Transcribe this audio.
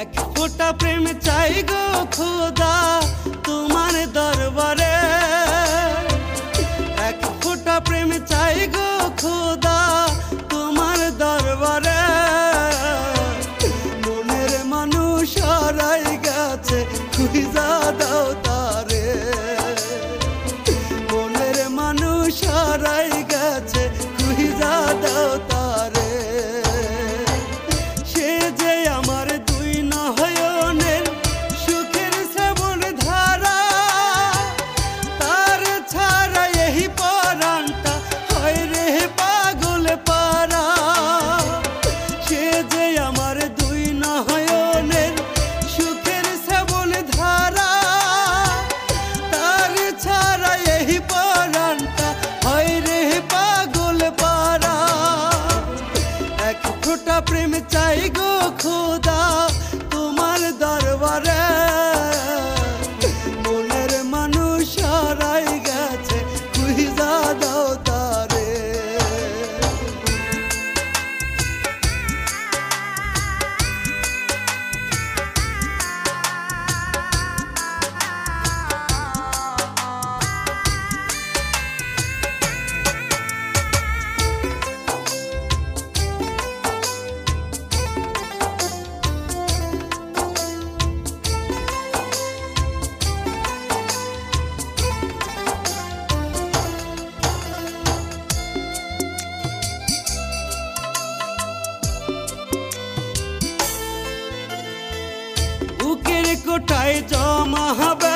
এক ফোঁটা প্রেম চাই গো খোদা তোমার দরবারে, এক ফোঁটা প্রেম চাই গো খোদা তোমার দরবারে। মনের মানুষ হারাই গেছে খুঁজা দাও তারে, মনের মানুষ হারাই গেছে খুঁজা দাও তারে। সে যে আমার দুই নয়নের সুখের শ্রাবণ ধারা, তার ছাড়া এই পরাণটা হয় রে পাগল পারা। সে যে আমার দুই নয়নের সুখের শ্রাবণ ধারা, তার ছাড়া এই পরাণটা হয় রে পাগল পারা। এক ফোঁটা প্রেম চাই গো খোদা তোমার দরবারে, মনের মানুষ হারাই গেছে খুঁজা দাও তারে। বুকের কোঠায় জমা হবে